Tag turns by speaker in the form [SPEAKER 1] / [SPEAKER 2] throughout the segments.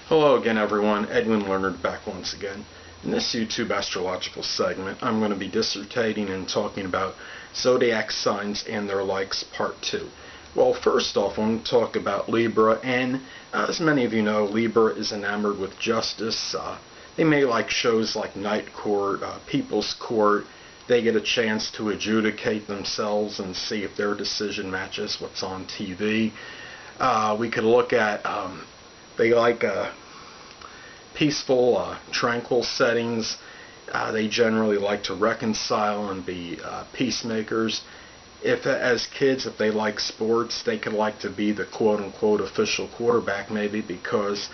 [SPEAKER 1] Hello again everyone, Edwin Learnard back once again. In this YouTube astrological segment, I'm going to be dissertating and talking about zodiac signs and their likes part 2. Well, first off, I want to talk about Libra, and as many of you know, Libra is enamored with justice. They may like shows like Night Court, People's Court. They get a chance to adjudicate themselves and see if their decision matches what's on TV. We could look at they like peaceful, tranquil settings. They generally like to reconcile and be peacemakers. If, as kids, if they like sports, they could like to be the quote-unquote official quarterback, maybe, because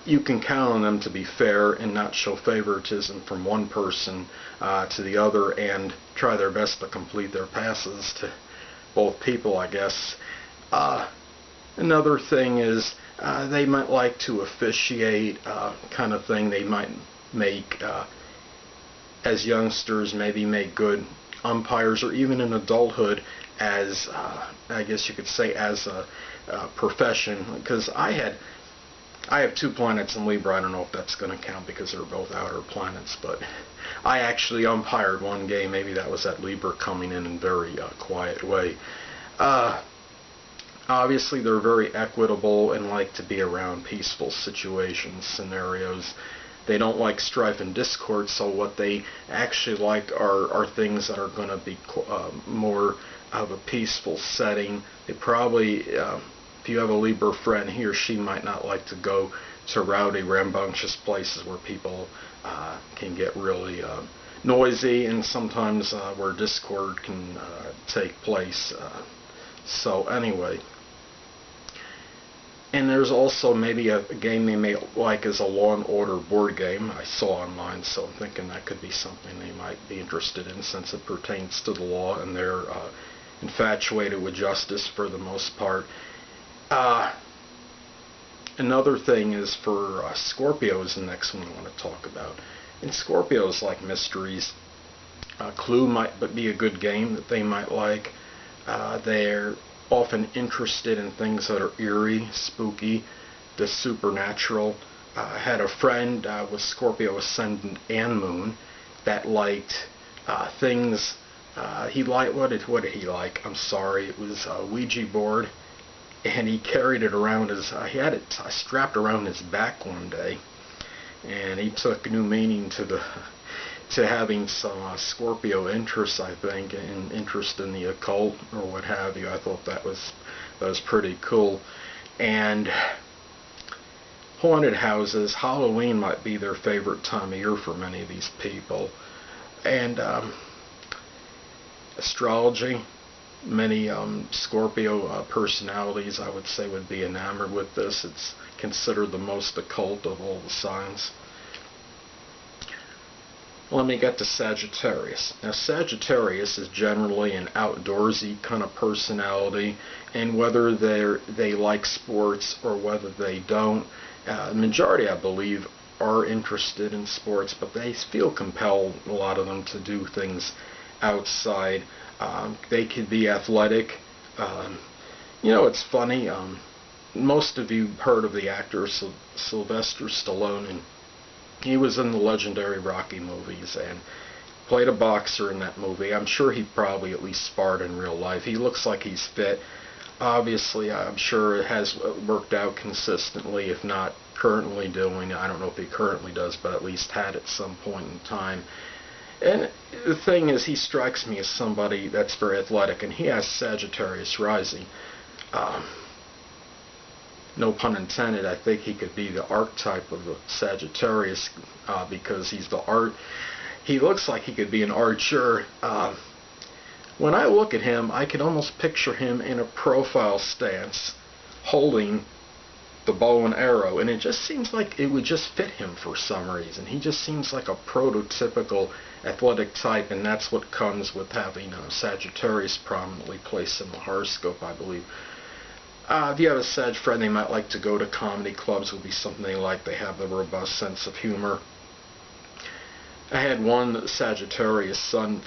[SPEAKER 1] you can count on them to be fair and not show favoritism from one person to the other, and try their best to complete their passes to both people, I guess. Another thing is they might like to officiate, kind of thing. They might make, as youngsters, maybe make good umpires, or even in adulthood as, I guess you could say, as a profession. Because I have 2 planets in Libra. I don't know if that's going to count because they're both outer planets, but I actually umpired one game. Maybe that was that Libra coming in a very quiet way. Obviously, they're very equitable and like to be around peaceful situations, scenarios. They don't like strife and discord, so what they actually like are things that are going to be more of a peaceful setting. They probably, if you have a Libra friend, he or she might not like to go to rowdy, rambunctious places where people can get really noisy, and sometimes where discord can take place. So anyway. And there's also maybe a game they may like as a Law and Order board game I saw online, so I'm thinking that could be something they might be interested in since it pertains to the law and they're infatuated with justice for the most part. Another thing is for Scorpio is the next one I want to talk about. And Scorpios like mysteries. Clue might be a good game that they might like. They're often interested in things that are eerie, spooky, the supernatural. I had a friend with Scorpio Ascendant and Moon that liked things. He liked, what did he like? I'm sorry, it was a Ouija board, and he carried it around he had it strapped around his back one day, and he took new meaning to having some Scorpio interest, I think, and interest in the occult or what have you. I thought that was pretty cool. And haunted houses, Halloween might be their favorite time of year for many of these people. And astrology, many Scorpio personalities, I would say, would be enamored with this. It's considered the most occult of all the signs. Let me get to Sagittarius. Now, Sagittarius is generally an outdoorsy kind of personality, and whether they like sports or whether they don't, the majority, I believe, are interested in sports, but they feel compelled, a lot of them, to do things outside. They could be athletic. It's funny. Most of you heard of the actor Sylvester Stallone, and he was in the legendary Rocky movies and played a boxer in that movie. I'm sure he probably at least sparred in real life. He looks like he's fit. Obviously, I'm sure it has worked out consistently, if not currently doing. I don't know if he currently does, but at least had at some point in time. And the thing is, he strikes me as somebody that's very athletic, and he has Sagittarius rising. No pun intended, I think he could be the archetype of the Sagittarius because he looks like he could be an archer. When I look at him, I can almost picture him in a profile stance holding the bow and arrow, and it just seems like it would just fit him for some reason. He just seems like a prototypical athletic type, and that's what comes with having Sagittarius prominently placed in the horoscope, I believe. If you have a Sag friend, they might like to go to comedy clubs, would be something they like. They have a robust sense of humor. I had one Sagittarius sun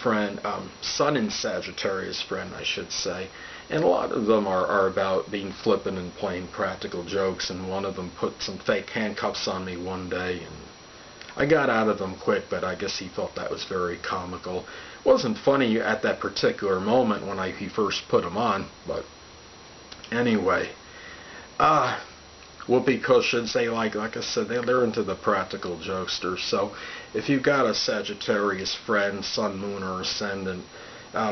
[SPEAKER 1] in Sagittarius friend, I should say, And a lot of them are about being flippant and playing practical jokes, and one of them put some fake handcuffs on me one day, and I got out of them quick, but I guess he thought that was very comical. It wasn't funny at that particular moment when he first put them on, but anyway. Whoopee cushions, they like I said, they're into the practical jokesters. So if you've got a Sagittarius friend, Sun, Moon, or Ascendant,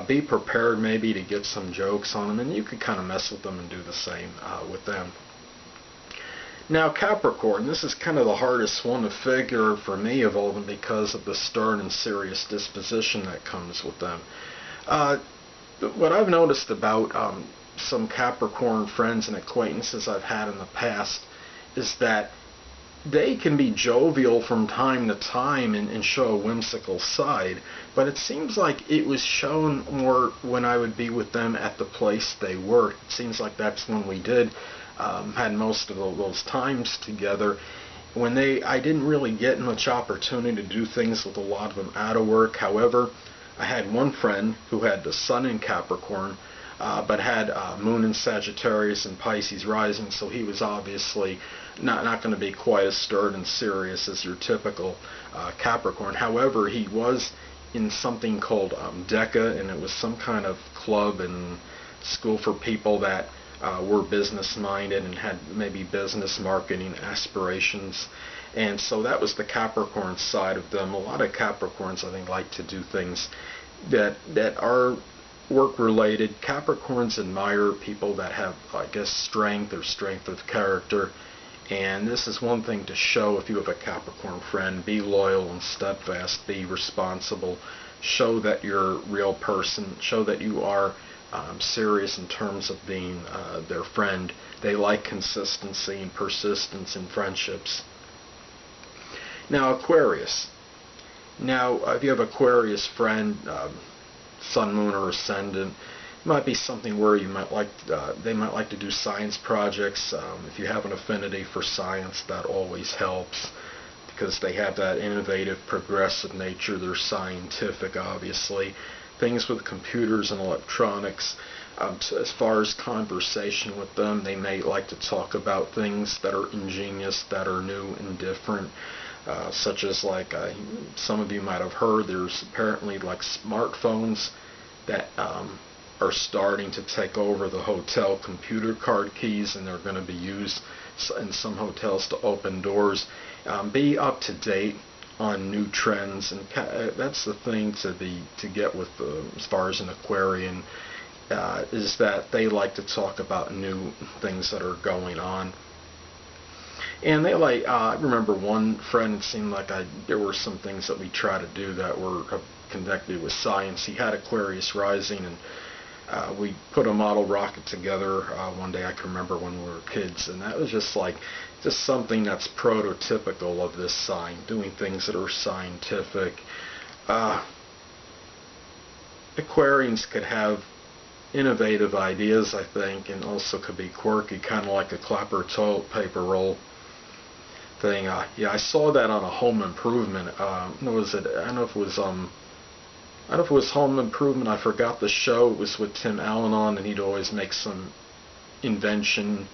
[SPEAKER 1] be prepared maybe to get some jokes on them, and you can kind of mess with them and do the same with them. Now Capricorn, this is kind of the hardest one to figure for me of all of them because of the stern and serious disposition that comes with them. What I've noticed about some Capricorn friends and acquaintances I've had in the past is that they can be jovial from time to time and show a whimsical side, but it seems like it was shown more when I would be with them at the place they worked. It seems like that's when we had most of those times together. I didn't really get much opportunity to do things with a lot of them out of work. However, I had one friend who had the Sun in Capricorn, but had Moon in Sagittarius and Pisces rising, so he was obviously not going to be quite as stern and serious as your typical Capricorn. However, he was in something called DECA, and it was some kind of club and school for people that were business-minded and had maybe business marketing aspirations. And so that was the Capricorn side of them. A lot of Capricorns, I think, like to do things that are work-related. Capricorns admire people that have, I guess, strength or strength of character. And this is one thing to show if you have a Capricorn friend. Be loyal and steadfast. Be responsible. Show that you're a real person. Show that you are serious in terms of being their friend. They like consistency and persistence in friendships. Now, Aquarius. Now, if you have Aquarius friend, Sun, Moon, or Ascendant, it might be something where you might like they might like to do science projects. If you have an affinity for science, that always helps because they have that innovative, progressive nature. They're scientific, obviously. Things with computers and electronics. As far as conversation with them, they may like to talk about things that are ingenious, that are new and different. Such as some of you might have heard, there's apparently like smartphones that are starting to take over the hotel computer card keys, and they're going to be used in some hotels to open doors. Be up to date on new trends, and that's the thing to get with as far as an Aquarian is that they like to talk about new things that are going on. And I remember one friend, it seemed like there were some things that we tried to do that were connected with science. He had Aquarius rising, and we put a model rocket together one day. I can remember when we were kids, and that was just something that's prototypical of this sign, doing things that are scientific. Aquarians could have innovative ideas, I think, and also could be quirky, kind of like a Clapper toilet paper roll thing. Yeah, I saw that on a Home Improvement. I don't know if it was Home Improvement. I forgot the show. It was with Tim Allen on, and he'd always make some invention,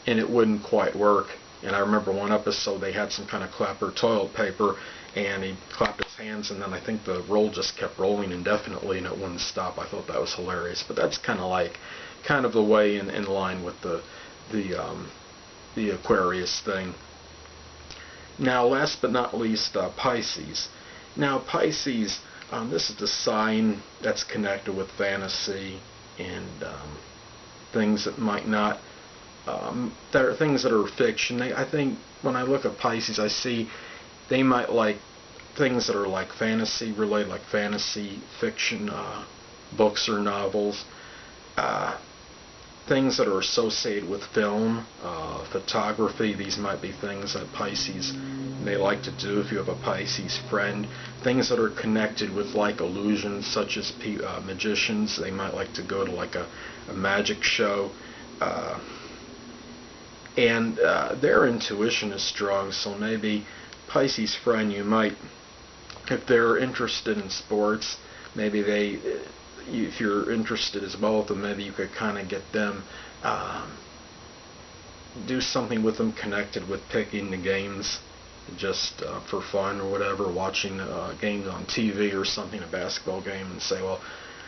[SPEAKER 1] and it wouldn't quite work. And I remember one episode they had some kind of Clapper toilet paper, and he clapped his hands, and then I think the roll just kept rolling indefinitely, and it wouldn't stop. I thought that was hilarious. But that's kind of the way in line with the Aquarius thing. Now, last but not least, Pisces. Now, Pisces, this is the sign that's connected with fantasy and things that might not, that are things that are fiction. I think when I look at Pisces, I see they might like things that are like fantasy related, like fantasy fiction books or novels. Things that are associated with film, photography. These might be things that Pisces may like to do if you have a Pisces friend. Things that are connected with like illusions, such as magicians. They might like to go to like a magic show. And their intuition is strong, so maybe Pisces friend, you might, if they're interested in sports, maybe if you're interested as well with them, maybe you could kind of get them, do something with them connected with picking the games just for fun or whatever, watching games on TV or something, a basketball game, and say, well,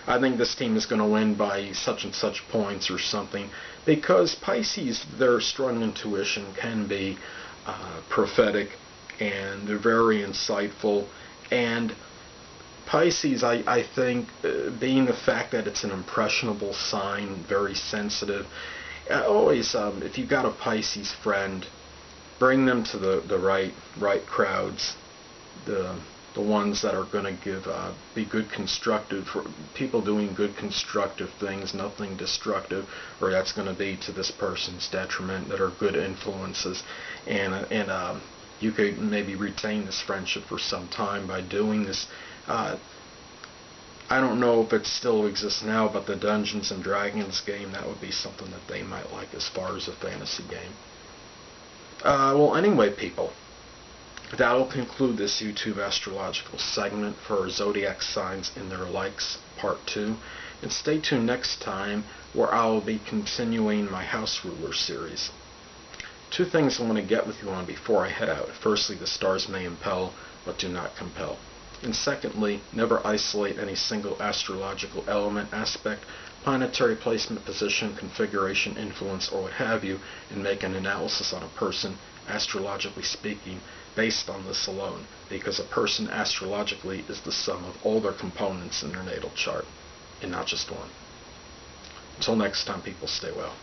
[SPEAKER 1] I think this team is going to win by such and such points or something, because Pisces, their strong intuition can be prophetic, and they're very insightful, and Pisces, I think, being the fact that it's an impressionable sign, very sensitive, always, if you've got a Pisces friend, bring them to the right crowds, the ones that are going to be good constructive, for people doing good constructive things, nothing destructive, or that's going to be to this person's detriment, that are good influences, and you could maybe retain this friendship for some time by doing this. I don't know if it still exists now, but the Dungeons and Dragons game, that would be something that they might like as far as a fantasy game. Well, anyway, people, that'll conclude this YouTube astrological segment for zodiac signs and their likes, part 2. And stay tuned next time, where I'll be continuing my house ruler series. 2 things I want to get with you on before I head out. Firstly, the stars may impel, but do not compel. And secondly, never isolate any single astrological element, aspect, planetary placement, position, configuration, influence, or what have you, and make an analysis on a person, astrologically speaking, based on this alone, because a person astrologically is the sum of all their components in their natal chart, and not just one. Until next time, people, stay well.